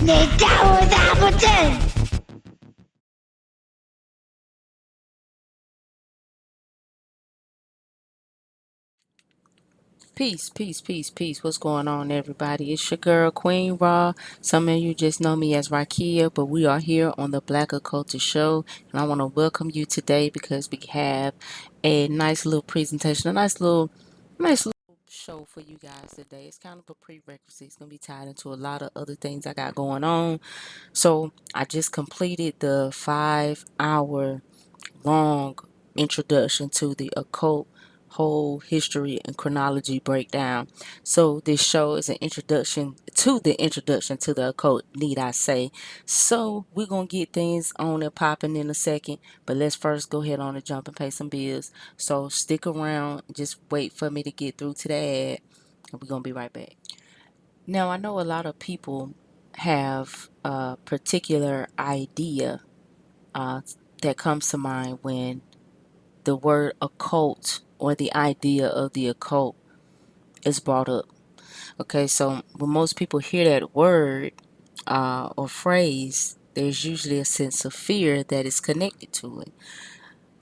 Les chaos d'Arboten. Peace, peace, peace, peace. What's going on, everybody? It's your girl, Queen Raw. Some of you just know me as Rakia, but we are here on the Black Occultist Show, and I want to welcome you today because we have a nice little presentation, a nice little show for you guys today. It's kind of a prerequisite. It's gonna be tied into a lot of other things I got going on. So I just completed the 5 hour long introduction to the occult whole history and chronology breakdown. So this show is an introduction to the occult, need I say. So we're gonna get things on and popping in a second, but let's first go ahead on and jump and pay some bills. So stick around, just wait for me to get through to the ad, and we're gonna be right back. Now I know a lot of people have a particular idea uh, that comes to mind when the word occult or the idea of the occult is brought up. Okay, so when most people hear that word or phrase, there's usually a sense of fear that is connected to it.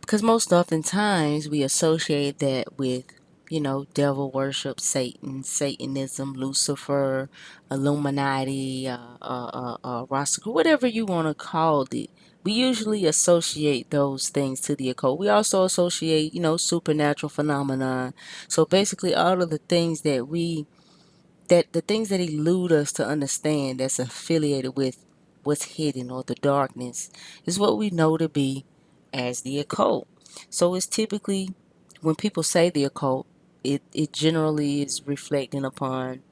Because most oftentimes we associate that with, devil worship, Satan, Satanism, Lucifer, Illuminati, Rasta, whatever you want to call it. We usually associate those things to the occult. We also associate, supernatural phenomena. So basically, all of the things that the things that elude us to understand that's affiliated with what's hidden or the darkness is what we know to be as the occult. So it's typically when people say the occult, it generally is reflecting upon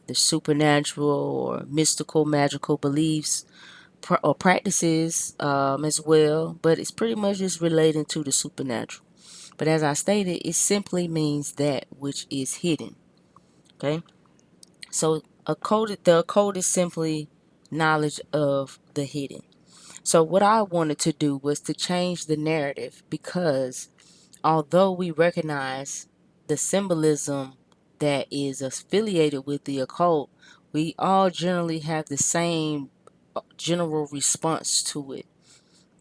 the supernatural or mystical magical beliefs or practices as well, but it's pretty much just relating to the supernatural. But as I stated, it simply means that which is hidden. Okay. So the occult is simply knowledge of the hidden. So what I wanted to do was to change the narrative because although we recognize the symbolism that is affiliated with the occult, we all generally have the same general response to it.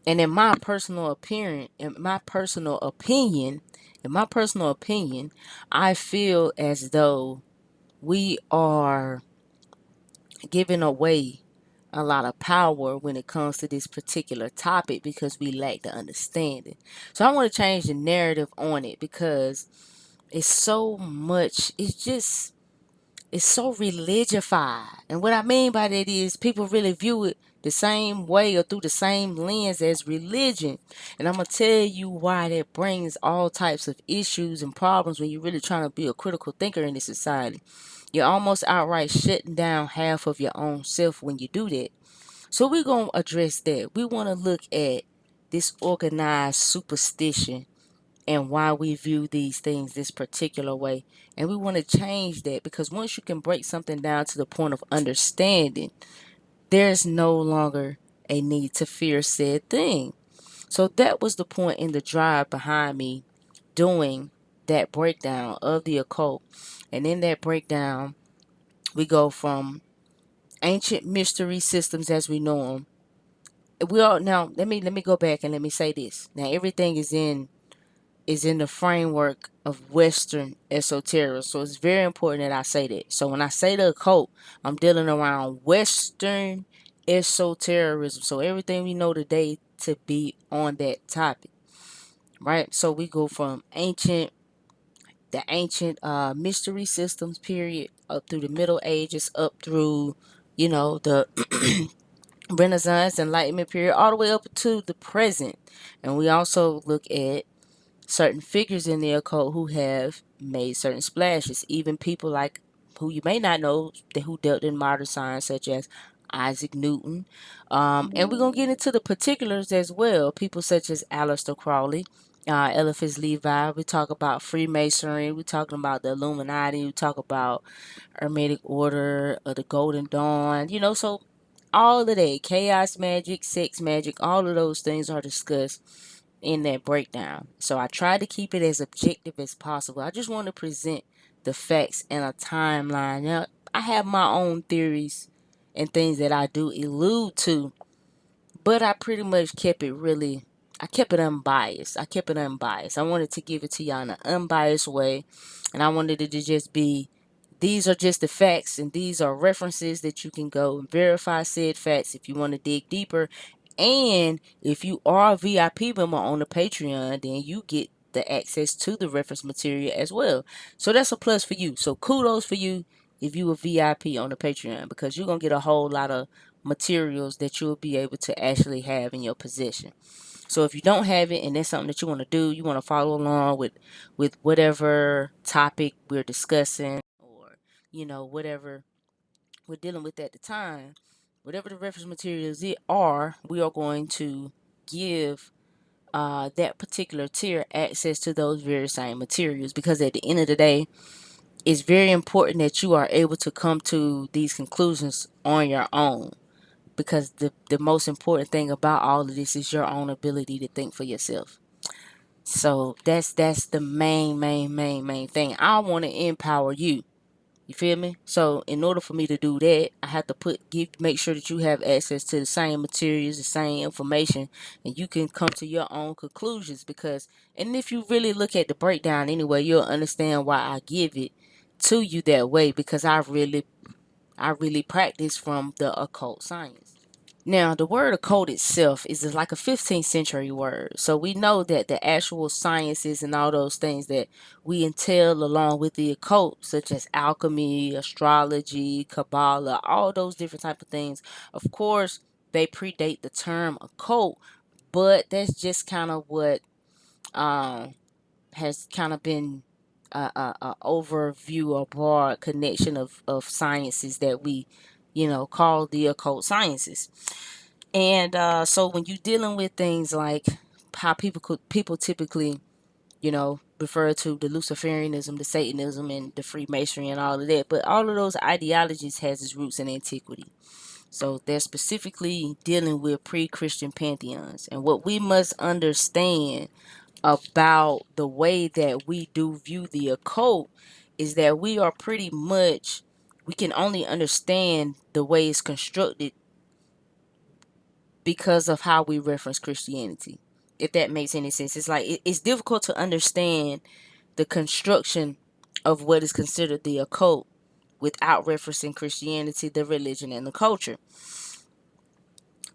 And in my personal opinion, I feel as though we are giving away a lot of power when it comes to this particular topic because we lack the understanding. So I want to change the narrative on it because it's so much, it's so religified. And what I mean by that is people really view it the same way or through the same lens as religion. And I'm going to tell you why that brings all types of issues and problems when you're really trying to be a critical thinker in this society. You're almost outright shutting down half of your own self when you do that. So we're going to address that. We want to look at this organized superstition and why we view these things this particular way. And we want to change that because once you can break something down to the point of understanding, there's no longer a need to fear said thing. So that was the point in the drive behind me doing that breakdown of the occult. And in that breakdown, we go from ancient mystery systems as we know them. We all now let me go back and let me say this. Now everything is in the framework of Western esotericism. So it's very important that I say that. So when I say the occult, I'm dealing around Western esotericism. So everything we know today to be on that topic. Right? So we go from the ancient mystery systems period up through the Middle Ages, up through, the Renaissance, Enlightenment period, all the way up to the present. And we also look at certain figures in the occult who have made certain splashes, even people like who you may not know who dealt in modern science, such as Isaac Newton. And we're going to get into the particulars as well. People such as Aleister Crowley, Eliphas Levi. We talk about Freemasonry. We're talking about the Illuminati. We talk about Hermetic Order, the Golden Dawn. So all of that, chaos magic, sex magic, all of those things are discussed in that breakdown. So I try to keep it as objective as possible. I just want to present the facts and a timeline. Now, I have my own theories and things that I do allude to, but I pretty much kept it really, I kept it unbiased. I kept it unbiased. I wanted to give it to y'all in an unbiased way, and I wanted it to just be, these are just the facts, and these are references that you can go and verify said facts if you want to dig deeper. And if you are a VIP member on the Patreon, then you get the access to the reference material as well. So that's a plus for you. So kudos for you if you a VIP on the Patreon, because you're gonna get a whole lot of materials that you'll be able to actually have in your possession. So if you don't have it and that's something that you want to do, you want to follow along with whatever topic we're discussing, or whatever we're dealing with at the time, whatever the reference materials are, we are going to give that particular tier access to those very same materials, because at the end of the day, it's very important that you are able to come to these conclusions on your own, because the most important thing about all of this is your own ability to think for yourself. So that's the main thing. I want to empower you. You feel me? So in order for me to do that, I have to make sure that you have access to the same materials, the same information, and you can come to your own conclusions. And if you really look at the breakdown anyway, you'll understand why I give it to you that way, because I really practice from the occult science. Now, the word occult itself is like a 15th century word. So we know that the actual sciences and all those things that we entail along with the occult, such as alchemy, astrology, Kabbalah, all those different type of things, of course, they predate the term occult, but that's just kind of what has kind of been a overview or broad connection of sciences that we, call the occult sciences. And so when you're dealing with things like how people typically, refer to the Luciferianism, the Satanism, and the Freemasonry and all of that, but all of those ideologies has its roots in antiquity. So they're specifically dealing with pre-Christian pantheons. And what we must understand about the way that we do view the occult is that we can only understand the way it's constructed because of how we reference Christianity. If that makes any sense. It's like it's difficult to understand the construction of what is considered the occult without referencing Christianity, the religion, and the culture.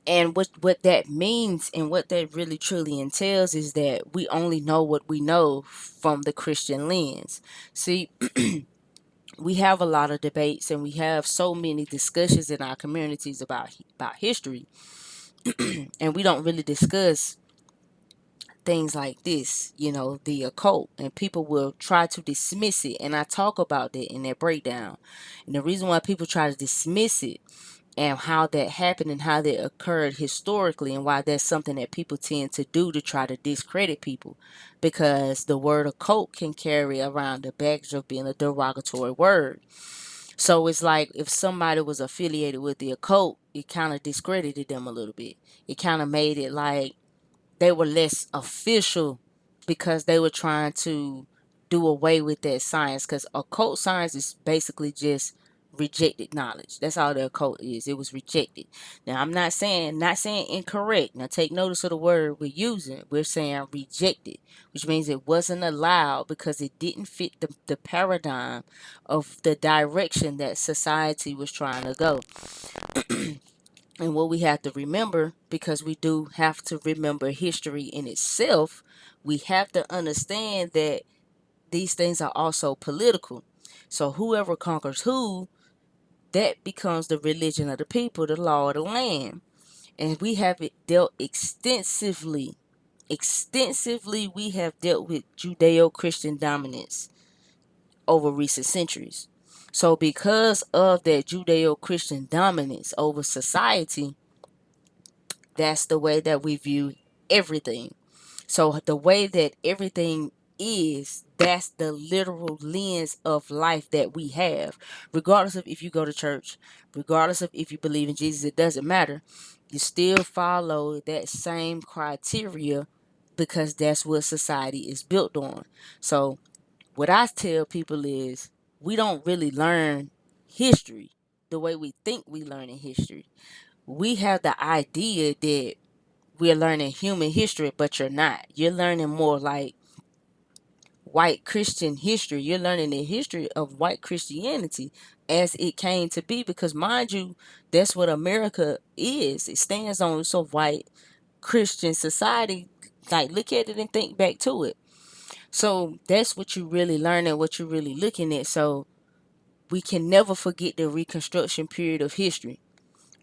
And what that means and what that really truly entails is that we only know what we know from the Christian lens. See, we have a lot of debates and we have so many discussions in our communities about history, and we don't really discuss things like this, the occult, and people will try to dismiss it. And I talk about that in that breakdown. And the reason why people try to dismiss it and how that happened and how that occurred historically, and why that's something that people tend to do to try to discredit people, because the word occult can carry around the baggage of being a derogatory word. So it's like if somebody was affiliated with the occult, it kind of discredited them a little bit. It kind of made it like they were less official, because they were trying to do away with that science, because occult science is basically just rejected knowledge. That's all the occult is. It was rejected. Now I'm not saying incorrect. Now take notice of the word we're using. We're saying rejected, which means it wasn't allowed because it didn't fit the paradigm of the direction that society was trying to go. And what we have to remember, because we do have to remember history in itself, we have to understand that these things are also political. So whoever conquers who, that becomes the religion of the people, the law of the land. And we have it dealt extensively. We have dealt with Judeo-Christian dominance over recent centuries. So because of that Judeo-Christian dominance over society, that's the way that we view everything. So the way that everything is, that's the literal lens of life that we have. Regardless of if you go to church, regardless of if you believe in Jesus, it doesn't matter. You still follow that same criteria, because that's what society is built on. So what I tell people is, we don't really learn history the way we think we learning history. We have the idea that we're learning human history, but you're not. You're learning more like white Christian history. You're learning the history of white Christianity as it came to be, because mind you, that's what America is. It stands on so white Christian society. Like, look at it and think back to it. So that's what you really learning, what you're really looking at. So we can never forget the Reconstruction period of history.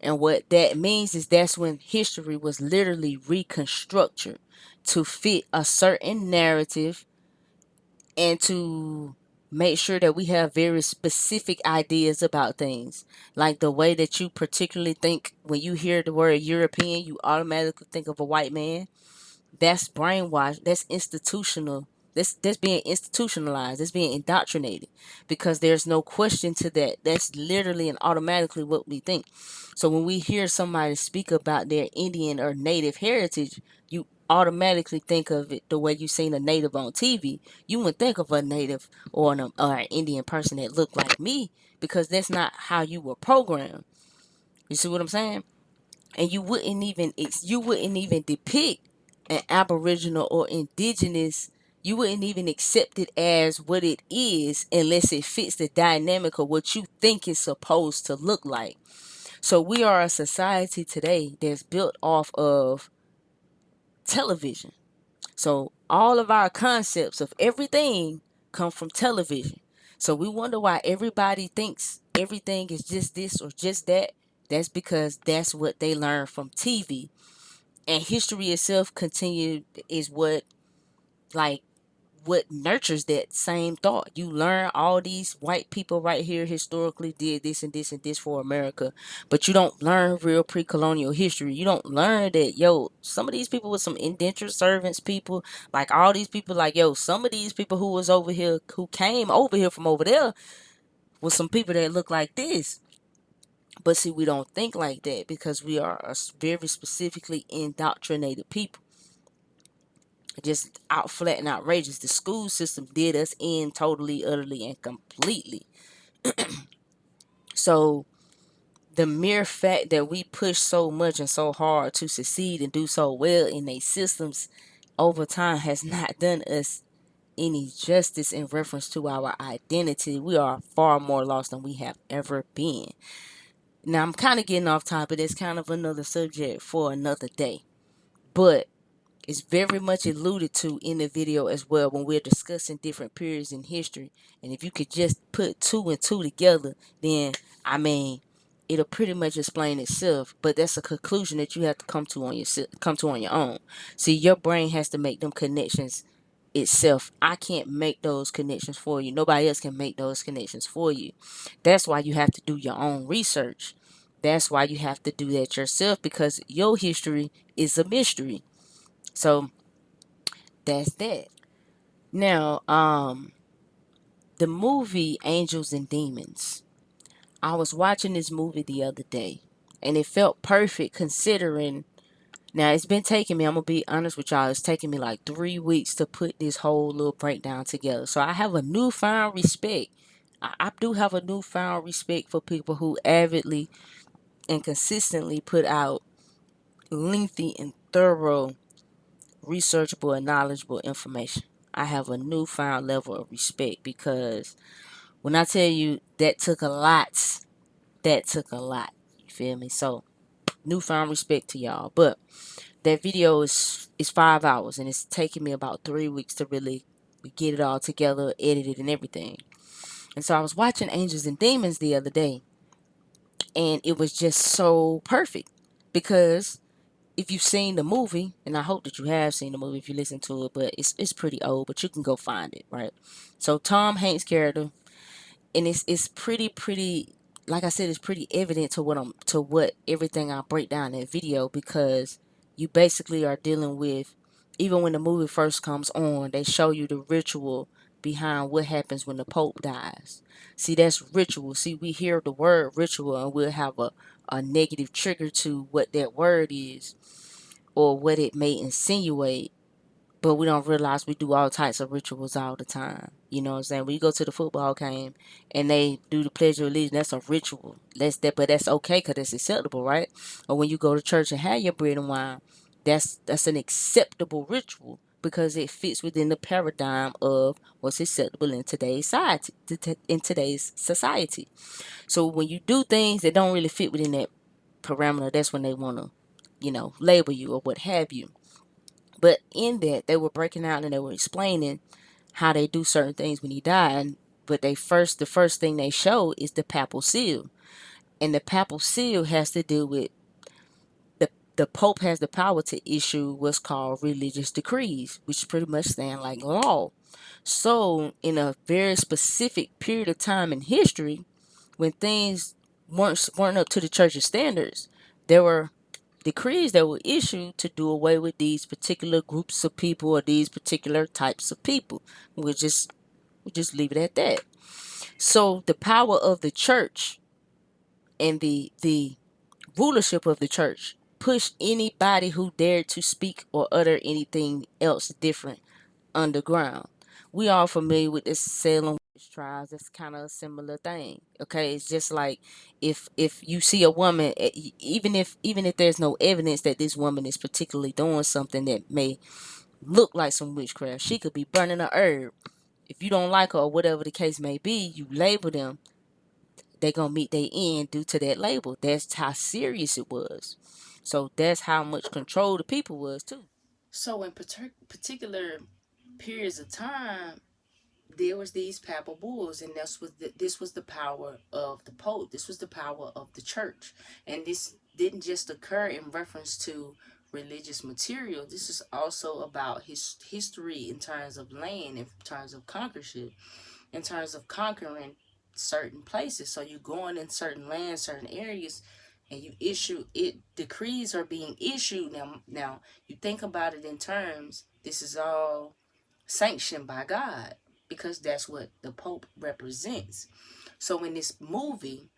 And what that means is that's when history was literally reconstructed to fit a certain narrative and to make sure that we have very specific ideas about things. Like the way that you particularly think when you hear the word European, you automatically think of a white man. That's brainwashed. That's institutional. That's being institutionalized. That's being indoctrinated, because there's no question to that. That's literally and automatically what we think. So when we hear somebody speak about their Indian or native heritage, you automatically think of it the way you seen a native on TV. You wouldn't think of a native or an Indian person that looked like me, because that's not how you were programmed. You see what I'm saying? And you wouldn't even depict an aboriginal or indigenous. You wouldn't even accept it as what it is unless it fits the dynamic of what you think it's supposed to look like. So we are a society today that's built off of television. So all of our concepts of everything come from television. So we wonder why everybody thinks everything is just this or just that. That's because that's what they learn from TV. And history itself continued is like what nurtures that same thought. You learn all these white people right here historically did this and this and this for America, but you don't learn real pre-colonial history. You don't learn that, yo, some of these people were some indentured servants people. Like all these people, like, yo, some of these people who was over here, who came over here from over there, was some people that look like this. But see, we don't think like that because we are a very specifically indoctrinated people. Just out flat and outrageous. The school system did us in totally, utterly, and completely. So the mere fact that we push so much and so hard to succeed and do so well in these systems over time has not done us any justice in reference to our identity. We are far more lost than we have ever been. Now I'm kind of getting off topic. It's kind of another subject for another day. But it's very much alluded to in the video as well when we're discussing different periods in history. And if you could just put two and two together, then I mean, it'll pretty much explain itself. But that's a conclusion that you have to come to on your own. See, your brain has to make them connections itself. I can't make those connections for you. Nobody else can make those connections for you. That's why you have to do your own research. That's why you have to do that yourself, because your history is a mystery. So that's that. Now, the movie Angels and Demons. I was watching this movie the other day, and it felt perfect considering. Now, it's been taking me, I'm going to be honest with y'all, it's taking me like 3 weeks to put this whole little breakdown together. So I have a newfound respect. I do have a newfound respect for people who avidly and consistently put out lengthy and thorough, researchable and knowledgeable information. I have a newfound level of respect, because when I tell you that took a lot, that took a lot. You feel me? So newfound respect to y'all. But that video is 5 hours, and it's taking me about 3 weeks to really get it all together, edit it and everything. And so I was watching Angels and Demons the other day, and it was just so perfect, because if you've seen the movie, and I hope that you have seen the movie if you listen to it, but it's pretty old, but you can go find it, right? So Tom Hanks' character, and it's pretty, like I said, it's pretty evident to what everything I break down in that video, because you basically are dealing with, even when the movie first comes on, they show you the ritual behind what happens when the Pope dies. See, that's ritual. See, we hear the word ritual and we'll have a negative trigger to what that word is or what it may insinuate. but we don't realize we do all types of rituals all the time. You know what I'm saying? When you go to the football game and they do the Pledge of Allegiance, that's a ritual. But that's okay because it's acceptable, right? Or when you go to church and have your bread and wine, that's an acceptable ritual because it fits within the paradigm of what's acceptable in today's society. So when you do things that don't really fit within that parameter, that's when they want to, label you or what have you. But in that, they were breaking out and they were explaining how they do certain things when he died. But the first thing they show is the papal seal, and the papal seal has to do with the Pope has the power to issue what's called religious decrees, which pretty much stand like law. So, in a very specific period of time in history, when things weren't up to the church's standards, there were decrees that were issued to do away with these particular groups of people or these particular types of people. We'll just leave it at that. So the power of the church and the rulership of the church pushed anybody who dared to speak or utter anything else different underground. We are familiar with this Salem witch trials. That's kind of a similar thing. Okay, it's just like if you see a woman, even if there's no evidence that this woman is particularly doing something that may look like some witchcraft, she could be burning a herb. If you don't like her or whatever the case may be, you label them. They're gonna meet their end due to that label. That's how serious it was. So that's how much control the people was too. So in particular periods of time, there was these papal bulls, and this was the power of the Pope. This was the power of the church, and this didn't just occur in reference to religious material. This is also about his history in terms of land, in terms of conquership, in terms of conquering certain places. So you going in certain lands, certain areas, and you issue it. Decrees are being issued now. You think about it in terms. This is all sanctioned by God because that's what the Pope represents. So in this movie,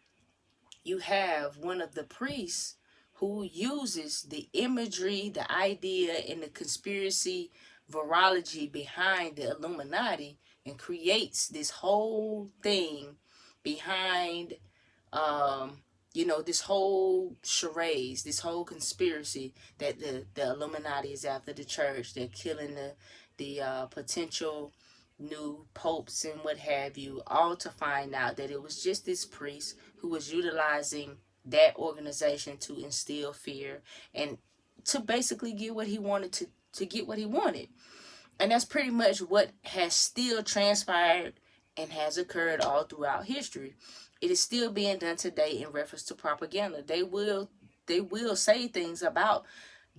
you have one of the priests who uses the imagery, the idea, and the conspiracy virology behind the Illuminati and creates this whole thing behind this whole charades, this whole conspiracy that the Illuminati is after the church. They're killing the potential new popes and what have you, all to find out that it was just this priest who was utilizing that organization to instill fear and to basically get what he wanted to get what he wanted. And that's pretty much what has still transpired and has occurred all throughout history. It is still being done today in reference to propaganda. They will say things about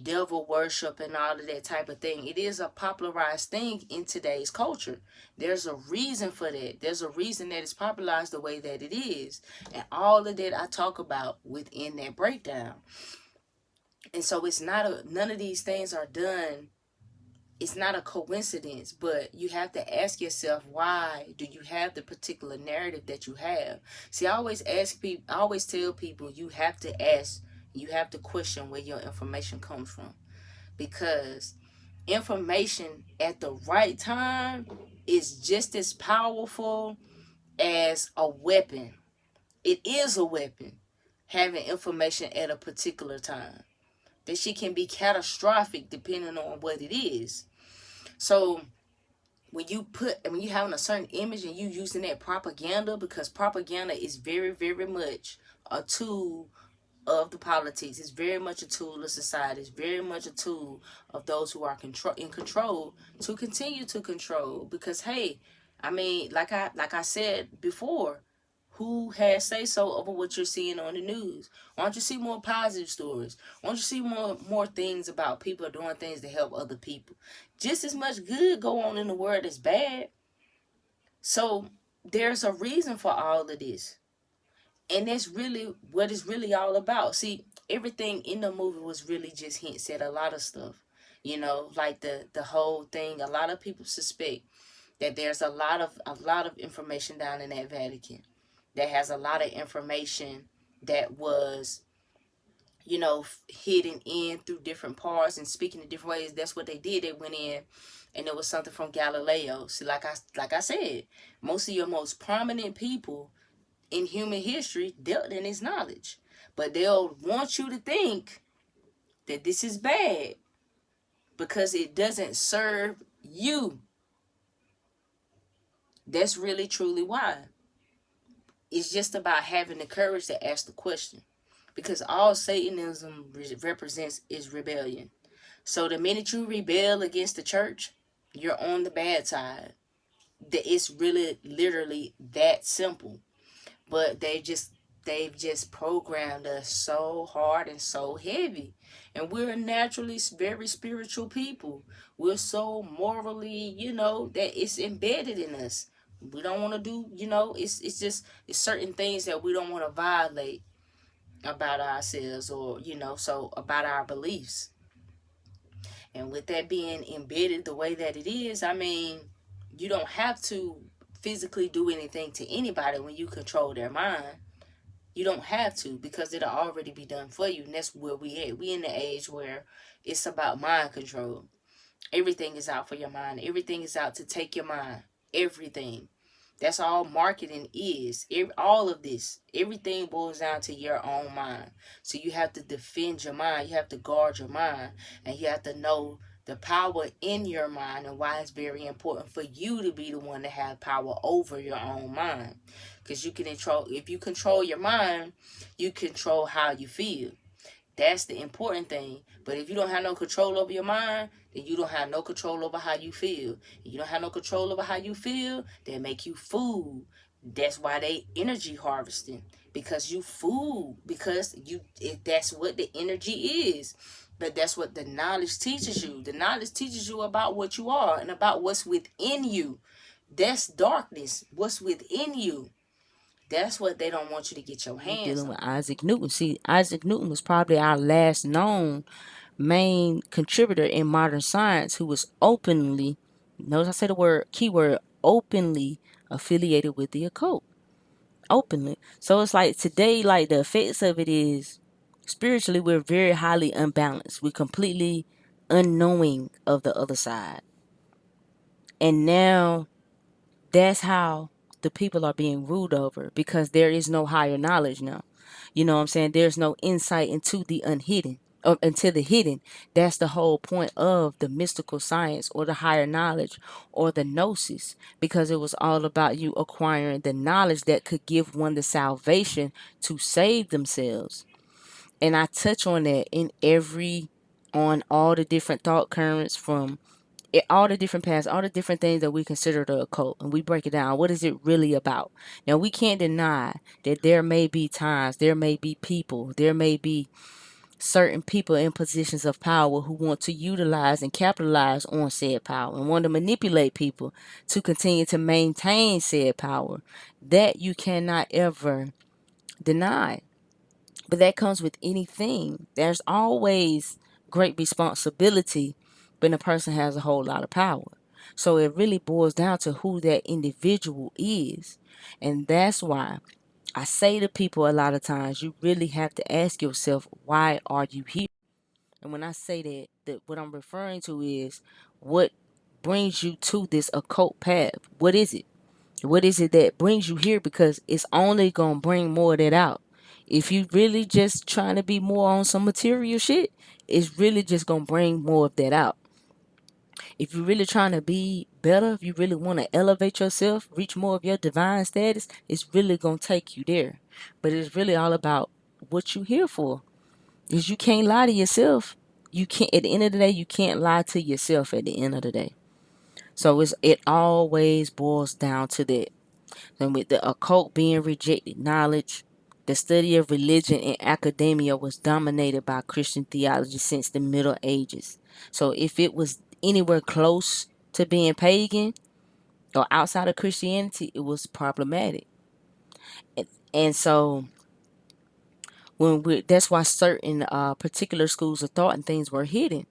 devil worship and all of that type of thing. It is a popularized thing in today's culture. There's a reason for that. There's a reason that it's popularized the way that it is. And all of that I talk about within that breakdown. And so it's not none of these things are done. It's not a coincidence, but you have to ask yourself, why do you have the particular narrative that you have? See, I always tell people you have to ask, you have to question where your information comes from, because information at the right time is just as powerful as a weapon. It is a weapon, having information at a particular time. That shit can be catastrophic depending on what it is. So when you having a certain image and you using that propaganda, because propaganda is very, very much a tool of the politics. It's very much a tool of society. It's very much a tool of those who are in control to continue to control. Because hey, I mean, like I said before, who has say so over what you're seeing on the news? Why don't you see more positive stories? Why don't you see more things about people doing things to help other people? Just as much good go on in the world as bad. So there's a reason for all of this. And that's really what it's really all about. See, everything in the movie was really just hints at a lot of stuff. Like the whole thing. A lot of people suspect that there's a lot of information down in that Vatican that has a lot of information that was hidden in through different parts and speaking in different ways. That's what they did. They went in, and it was something from Galileo. See, like I said, most of your most prominent people in human history dealt in this knowledge, but they'll want you to think that this is bad because it doesn't serve you. That's really truly why. It's just about having the courage to ask the question, because all Satanism represents is rebellion. So the minute you rebel against the church, you're on the bad side. It's really literally that simple. But they've just programmed us so hard and so heavy. And we're naturally very spiritual people. We're so morally, that it's embedded in us. We don't want to do, it's certain things that we don't want to violate about ourselves, or so about our beliefs. And with that being embedded the way that it is, I mean, you don't have to physically do anything to anybody when you control their mind. You don't have to, because it'll already be done for you. And that's where we at. We in the age where it's about mind control. Everything is out for your mind. Everything is out to take your mind. Everything. That's all marketing is. All of this. Everything boils down to your own mind. So you have to defend your mind. You have to guard your mind. And you have to know the power in your mind and why it's very important for you to be the one to have power over your own mind. Because if you control your mind, you control how you feel. That's the important thing. But if you don't have no control over your mind, then you don't have no control over how you feel. If you don't have no control over how you feel, they make you food. That's why they energy harvesting. Because you food. Because that's what the energy is. But that's what the knowledge teaches you. The knowledge teaches you about what you are and about what's within you. That's darkness. What's within you. That's what they don't want you to get your hands dealing on. with Isaac Newton. See, Isaac Newton was probably our last known main contributor in modern science who was openly, notice I say the keyword, openly affiliated with the occult. Openly. So it's like today, like the effects of it is spiritually, we're very highly unbalanced. We're completely unknowing of the other side. And now that's how the people are being ruled over, because there is no higher knowledge now. You know what I'm saying? There's no insight into the unhidden, or into the hidden. That's the whole point of the mystical science, or the higher knowledge, or the gnosis, because it was all about you acquiring the knowledge that could give one the salvation to save themselves. And I touch on that on all the different thought currents, from all the different paths, all the different things that we consider the occult, and we break it down. What is it really about? Now, we can't deny that there may be times, there may be people, there may be certain people in positions of power who want to utilize and capitalize on said power and want to manipulate people to continue to maintain said power. That you cannot ever deny. But that comes with anything. There's always great responsibility when a person has a whole lot of power. So it really boils down to who that individual is. And that's why I say to people a lot of times, you really have to ask yourself, why are you here? And when I say that what I'm referring to is, what brings you to this occult path? What is it? What is it that brings you here? Because it's only going to bring more of that out. If you really just trying to be more on some material shit, it's really just going to bring more of that out. If you're really trying to be better, if you really want to elevate yourself, reach more of your divine status, it's really going to take you there. But it's really all about what you here for. Is you can't lie to yourself. You can't, at the end of the day, you can't lie to yourself at the end of the day. So it always boils down to that. And with the occult being rejected knowledge, the study of religion and academia was dominated by Christian theology since the Middle Ages. So if it was anywhere close to being pagan or outside of Christianity, it was problematic. And so that's why certain particular schools of thought and things were hidden.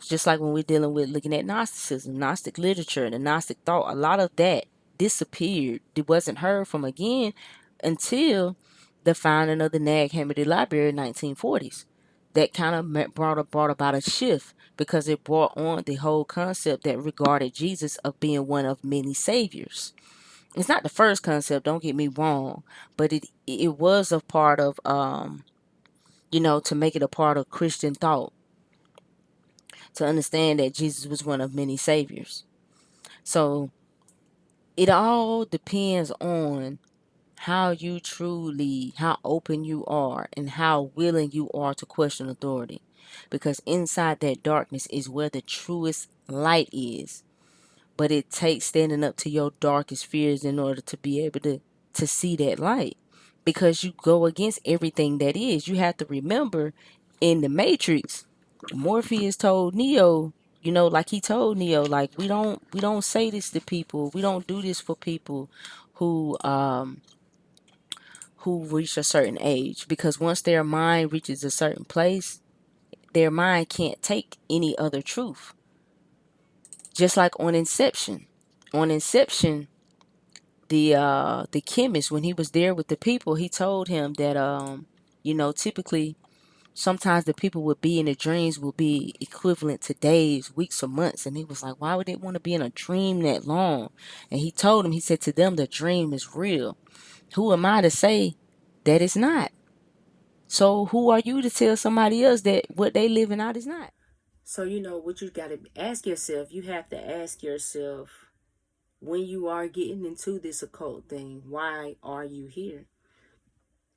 Just like when we're dealing with looking at Gnosticism, Gnostic literature, and the Gnostic thought, a lot of that disappeared. It wasn't heard from again until the founding of the Nag Hammadi Library in 1940s. that kind of brought about a shift, because it brought on the whole concept that regarded Jesus of being one of many saviors. It's not the first concept, don't get me wrong, but it was a part of to make it a part of Christian thought, to understand that Jesus was one of many saviors. So it all depends on how open you are and how willing you are to question authority. Because inside that darkness is where the truest light is. But it takes standing up to your darkest fears in order to be able to see that light. Because you go against everything that is. You have to remember, in the Matrix, Morpheus told Neo, like he told Neo, like we don't say this to people. We don't do this for people who reach a certain age, because once their mind reaches a certain place, their mind can't take any other truth. Just like on Inception. On Inception, the chemist, when he was there with the people, he told him that typically sometimes the people would be in the dreams will be equivalent to days, weeks, or months. And he was like, why would they want to be in a dream that long? And he told him, he said to them, the dream is real. Who am I to say that it's not? So who are you to tell somebody else that what they living out is not? So what you got to ask yourself, you have to ask yourself, when you are getting into this occult thing, why are you here?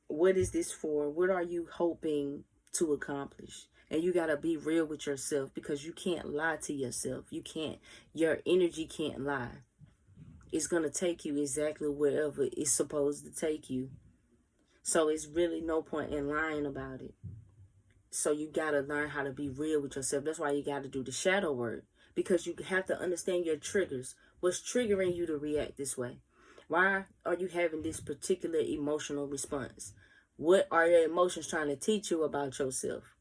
What is this for? What are you hoping to accomplish? And you got to be real with yourself, because you can't lie to yourself. You can't. Your energy can't lie. It's going to take you exactly wherever it's supposed to take you. So it's really no point in lying about it. So you got to learn how to be real with yourself. That's why you got to do the shadow work, because you have to understand your triggers. What's triggering you to react this way? Why are you having this particular emotional response? What are your emotions trying to teach you about yourself?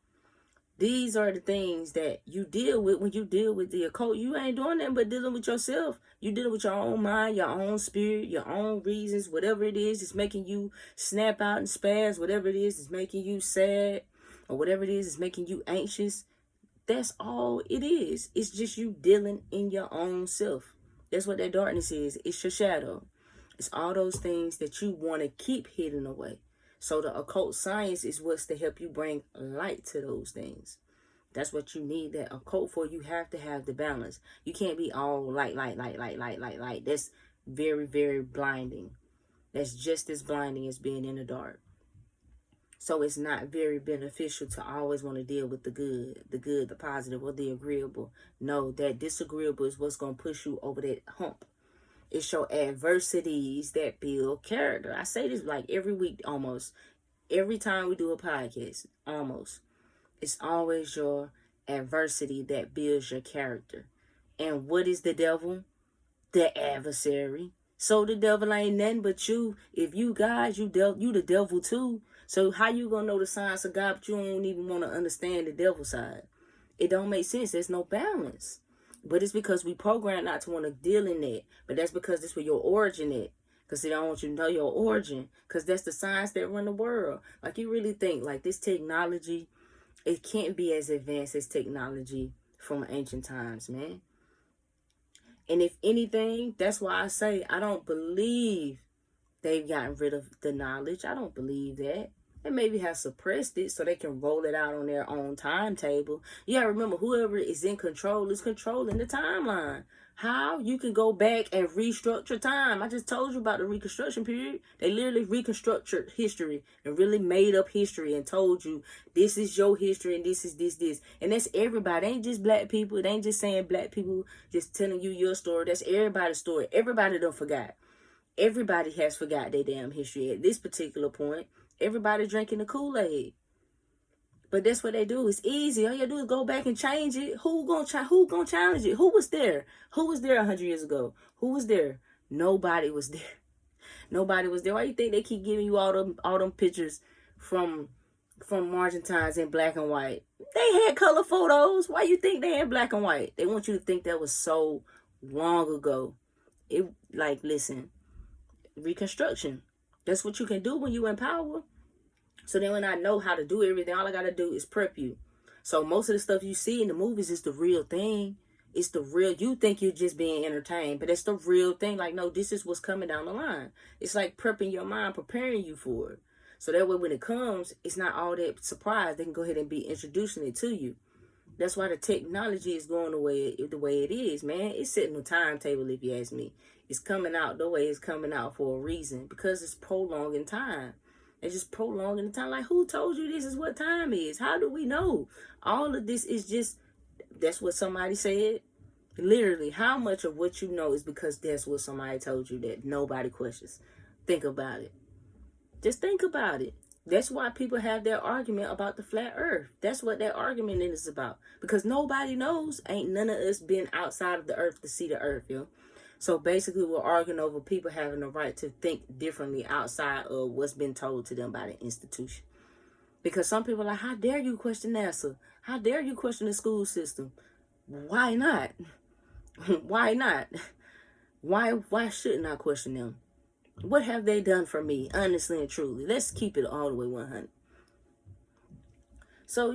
These are the things that you deal with when you deal with the occult. You ain't doing nothing but dealing with yourself. You dealing with your own mind, your own spirit, your own reasons, whatever it is that's making you snap out and spaz, whatever it is that's making you sad, or whatever it is that's making you anxious. That's all it is. It's just you dealing in your own self. That's what that darkness is. It's your shadow. It's all those things that you want to keep hidden away. So the occult science is what's to help you bring light to those things. That's what you need that occult for. You have to have the balance. You can't be all light. That's very, very blinding. That's just as blinding as being in the dark. So it's not very beneficial to always want to deal with the good, the positive, or the agreeable. No, that disagreeable is what's going to push you over that hump. It's your adversities that build character. I say this like every week, almost. Every time we do a podcast, almost. It's always your adversity that builds your character. And what is the devil? The adversary. So the devil ain't nothing but you. If you God, you the devil too. So how you gonna know the science of God, but you don't even want to understand the devil side? It don't make sense. There's no balance. But it's because we programmed not to want to deal in that. But that's because that's where your origin is. Because they don't want you to know your origin. Because that's the science that run the world. Like, you really think, like, this technology, it can't be as advanced as technology from ancient times, man. And if anything, that's why I say I don't believe they've gotten rid of the knowledge. I don't believe that. They maybe have suppressed it so they can roll it out on their own timetable. You gotta remember, whoever is in control is controlling the timeline. How? You can go back and restructure time. I just told you about the Reconstruction period. They literally reconstructed history and really made up history and told you this is your history and this is this. And that's everybody. It ain't just black people. It ain't just saying black people just telling you your story. That's everybody's story. Everybody don't forgot. Everybody has forgot their damn history at this particular point. Everybody drinking the Kool-Aid. But that's what they do. It's easy. All you do is go back and change it. Who gonna challenge it? Who was there? Who was there 100 years ago? Who was there? Nobody was there. Nobody was there. Why you think they keep giving you all them pictures from Argentines in black and white? They had color photos. Why you think they had black and white? They want you to think that was so long ago. Listen, Reconstruction. That's what you can do when you in power. So then when I know how to do everything, all I got to do is prep you. So most of the stuff you see in the movies is the real thing. It's the real, you think you're just being entertained, but it's the real thing. Like, no, this is what's coming down the line. It's like prepping your mind, preparing you for it. So that way when it comes, it's not all that surprise. They can go ahead and be introducing it to you. That's why the technology is going the way it is, man. It's setting a timetable, if you ask me. It's coming out the way it's coming out for a reason, because it's prolonging time. It's just prolonging the time. Like, who told you this is what time is? How do we know? All of this is just, that's what somebody said. Literally, how much of what you know is because that's what somebody told you that nobody questions? Think about it. Just think about it. That's why people have their argument about the flat earth. That's what that argument is about. Because nobody knows. Ain't none of us been outside of the earth to see the earth, yo. So basically we're arguing over people having the right to think differently outside of what's been told to them by the institution. Because some people are like, how dare you question NASA? How dare you question the school system? Why not? Why not? Why shouldn't I question them? What have they done for me, honestly and truly? Let's keep it all the way 100. So,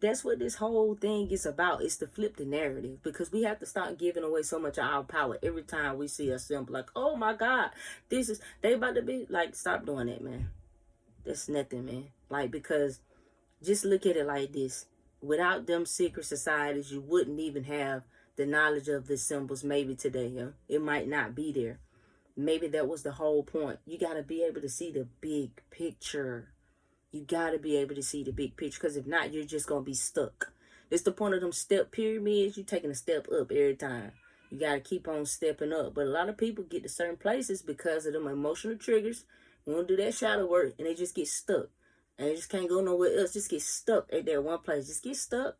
that's what this whole thing is about. It's to flip the narrative, because we have to start giving away so much of our power every time we see a symbol. Like, oh my God, they about to be, like, stop doing that, man. That's nothing, man. Like, because just look at it like this. Without them secret societies, you wouldn't even have the knowledge of the symbols maybe today, yeah? It might not be there. Maybe that was the whole point. You got to be able to see the big picture. You got to be able to see the big picture, because if not, you're just going to be stuck. It's the point of them step pyramids. You're taking a step up every time. You got to keep on stepping up. But a lot of people get to certain places because of them emotional triggers. Want to do that shadow work, and they just get stuck. And they just can't go nowhere else. Just get stuck at that one place. Just get stuck.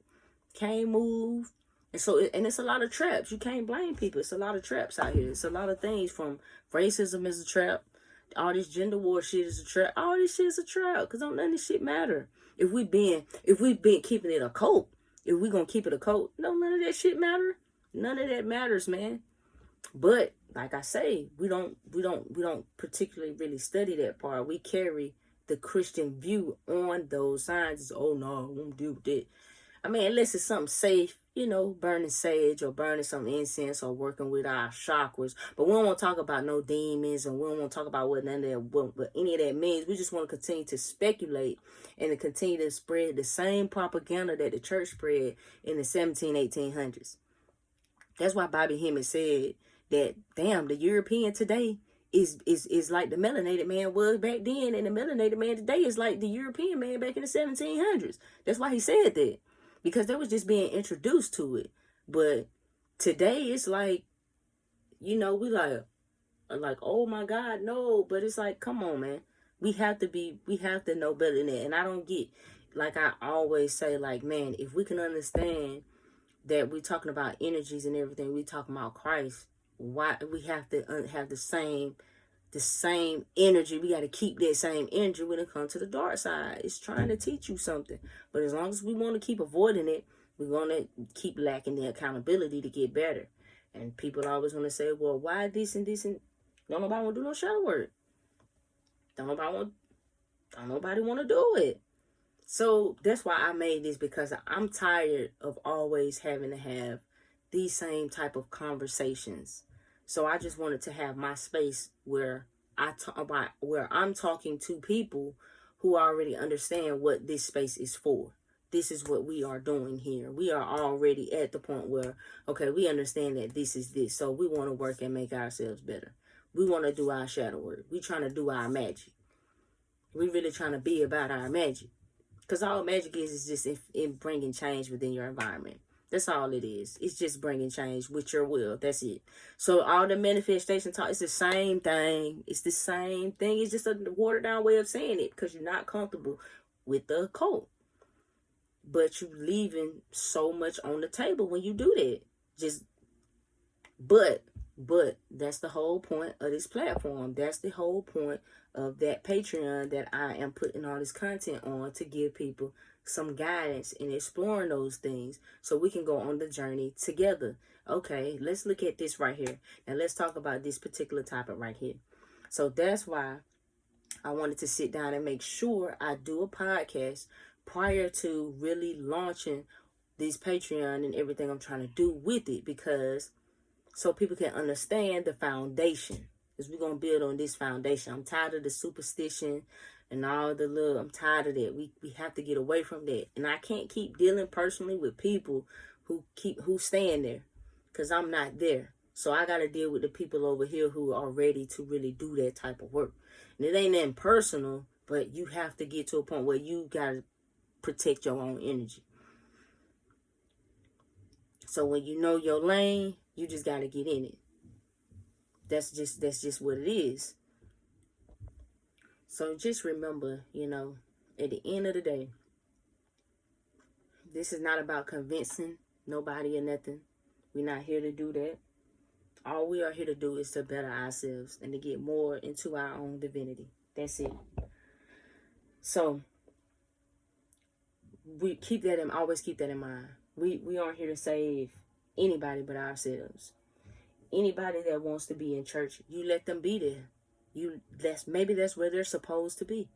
Can't move. And it's a lot of traps. You can't blame people. It's a lot of traps out here. It's a lot of things, from racism is a trap. All this gender war shit is a trap. All this shit is a trap. Because don't none of this shit matter. If we been keeping it a cult, if we gonna keep it a cult, no, none of that shit matter. None of that matters, man. But like I say, we don't particularly really study that part. We carry the Christian view on those signs. It's, oh no, I won't deal with it. I mean, unless it's something safe, burning sage or burning some incense or working with our chakras. But we don't want to talk about no demons, and we don't want to talk about what any of that means. We just want to continue to speculate and to continue to spread the same propaganda that the church spread in the 1800s. That's why Bobby Hemmett said that, damn, the European today is like the melanated man was back then, and the melanated man today is like the European man back in the 1700s. That's why he said that. Because they was just being introduced to it. But today it's like, we like, oh my God, no. But it's like, come on, man. We have to know better than that. And I don't get, like I always say, like, man, if we can understand that we're talking about energies and everything, we talking about Christ, why we have to have the same energy. We got to keep that same energy when it comes to the dark side. It's trying to teach you something. But as long as we want to keep avoiding it, we're going to keep lacking the accountability to get better. And people always want to say, well, why this and this? And don't nobody want to do no shadow work. Don't nobody want to do it. So that's why I made this, because I'm tired of always having to have these same type of conversations. So I just wanted to have my space where I'm talking to people who already understand what this space is for. This is what we are doing here. We are already at the point where, okay, we understand that this is this. So we want to work and make ourselves better. We want to do our shadow work. We trying to do our magic. We really trying to be about our magic. Because all magic is just in bringing change within your environment. That's all it is. It's just bringing change with your will. That's it. So all the manifestation talk, it's the same thing. It's the same thing. It's just a watered down way of saying it, because you're not comfortable with the occult. But you're leaving so much on the table when you do that. But that's the whole point of this platform. That's the whole point of that Patreon that I am putting all this content on, to give people some guidance in exploring those things so we can go on the journey together. Okay, let's look at this right here. Now let's talk about this particular topic right here. So that's why I wanted to sit down and make sure I do a podcast prior to really launching this Patreon and everything I'm trying to do with it, because so people can understand the foundation. Because we're going to build on this foundation. I'm tired of the superstition and all the little, I'm tired of that. We have to get away from that. And I can't keep dealing personally with people who stand there, because I'm not there. So I got to deal with the people over here who are ready to really do that type of work. And it ain't that personal, but you have to get to a point where you got to protect your own energy. So when you know your lane, you just got to get in it. That's just what it is. So just remember, at the end of the day, this is not about convincing nobody or nothing. We're not here to do that. All we are here to do is to better ourselves and to get more into our own divinity. That's it. So we always keep that in mind. We aren't here to save anybody but ourselves. Anybody that wants to be in church, you let them be there. Maybe that's where they're supposed to be.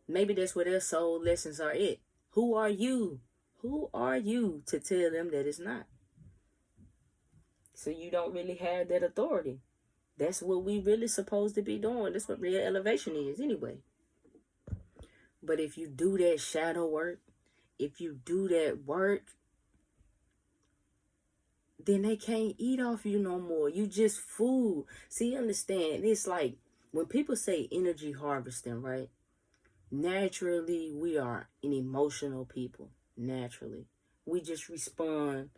Maybe that's where their soul lessons are at. Who are you? Who are you to tell them that it's not? So you don't really have that authority. That's what we really supposed to be doing. That's what real elevation is anyway. But if you do that shadow work, if you do that work, then they can't eat off you no more. You just food. See, understand, it's like when people say energy harvesting, right? Naturally, we are an emotional people. Naturally. We just respond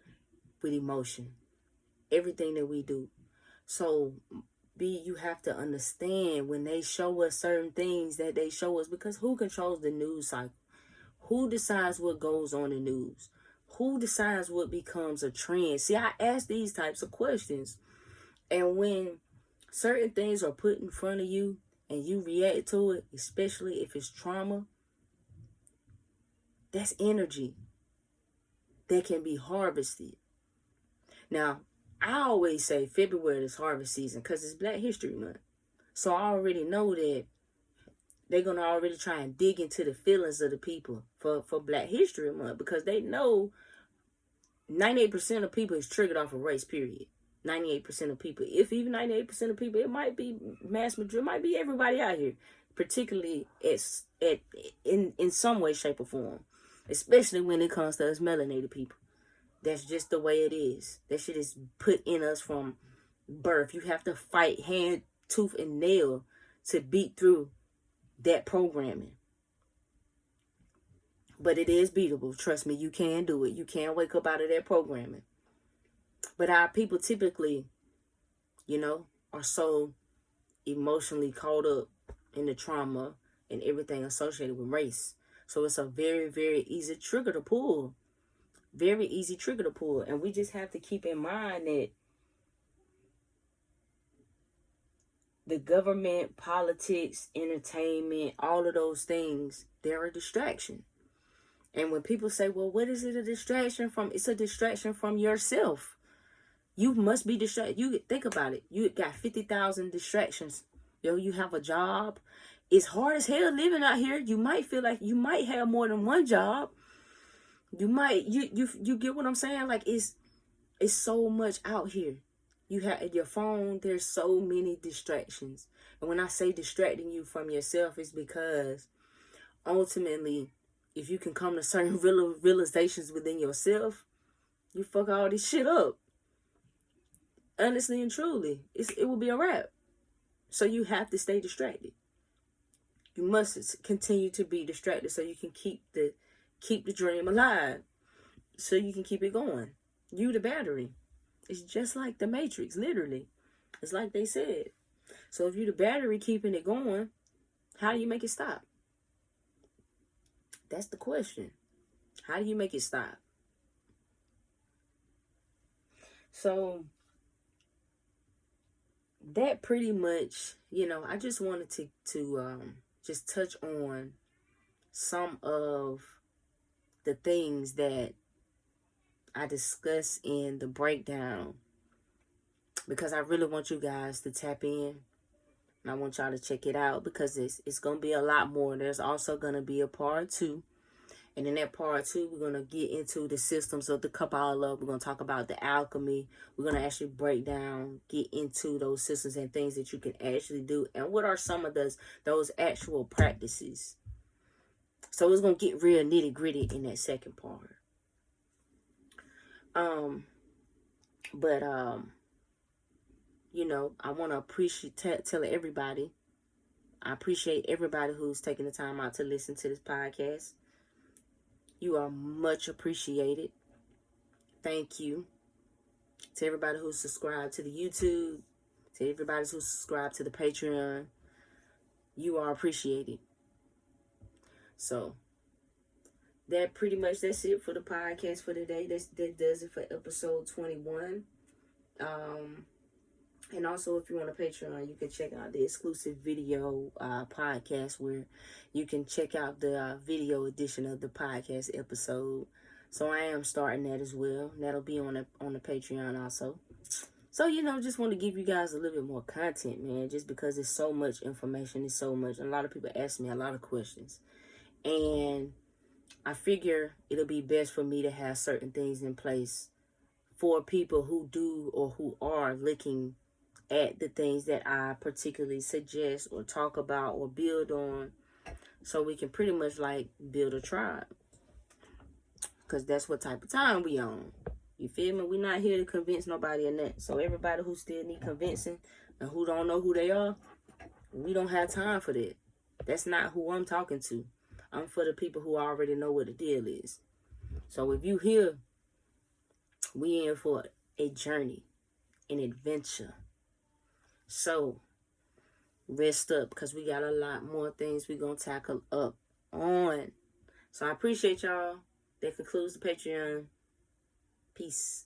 with emotion. Everything that we do. So, you have to understand when they show us certain things that they show us, because who controls the news cycle? Who decides what goes on in the news? Who decides what becomes a trend? See, I ask these types of questions. And when certain things are put in front of you and you react to it, especially if it's trauma, that's energy that can be harvested. Now, I always say February is harvest season because it's Black History Month. So I already know that they're going to already try and dig into the feelings of the people for Black History Month, because they know 98% of people is triggered off of race, period. 98% of people. If even 98% of people, it might be mass majority, it might be everybody out here, particularly in some way, shape, or form. Especially when it comes to us melanated people. That's just the way it is. That shit is put in us from birth. You have to fight hand, tooth, and nail to beat through that programming. But it is beatable. Trust me, you can do it. You can wake up out of that programming. But our people typically, are so emotionally caught up in the trauma and everything associated with race. So it's a very, very easy trigger to pull. Very easy trigger to pull. And we just have to keep in mind that the government, politics, entertainment, all of those things, they're a distraction. And when people say, well, what is it a distraction from? It's a distraction from yourself. You must be distracted. You think about it. You got 50,000 distractions. You have a job. It's hard as hell living out here. You might feel like you might have more than one job. You might, you get what I'm saying? Like it's so much out here. You have your phone. There's so many distractions. And when I say distracting you from yourself, it's because ultimately, if you can come to certain realizations within yourself, you fuck all this shit up. Honestly and truly, it will be a wrap. So you have to stay distracted. You must continue to be distracted so you can keep the dream alive. So you can keep it going. You the battery. It's just like the Matrix, literally. It's like they said. So if you the battery keeping it going, how do you make it stop? That's the question. How do you make it stop? So that pretty much, I just wanted to just touch on some of the things that I discuss in the breakdown, because I really want you guys to tap in. And I want y'all to check it out because it's going to be a lot more. There's also going to be a part 2. And in that part 2, we're going to get into the systems of the Kabbalah. We're going to talk about the alchemy. We're going to actually break down, get into those systems and things that you can actually do. And what are some of those actual practices. So it's going to get real nitty gritty in that second part. You know, I want to appreciate, tell everybody, I appreciate everybody who's taking the time out to listen to this podcast. You are much appreciated. Thank you. To everybody who's subscribed to the YouTube, to everybody who's subscribed to the Patreon, you are appreciated. So, that's it for the podcast for today. That does it for episode 21. And also, if you're on a Patreon, you can check out the exclusive video podcast where you can check out the video edition of the podcast episode. So I am starting that as well. That'll be on the Patreon also. So, you know, just want to give you guys a little bit more content, man, just because it's so much information. It's so much. And a lot of people ask me a lot of questions. And I figure it'll be best for me to have certain things in place for people who do or who are looking at the things that I particularly suggest or talk about or build on, so we can pretty much like build a tribe, because that's what type of time we on. You feel me? We're not here to convince nobody in that. So everybody who still need convincing and who don't know who they are, we don't have time for that. That's not who I'm talking to. I'm for the people who already know what the deal is. So if you here, we in for a journey, an adventure. So, rest up, because we got a lot more things we're going to tackle up on. So, I appreciate y'all. That concludes the Patreon. Peace.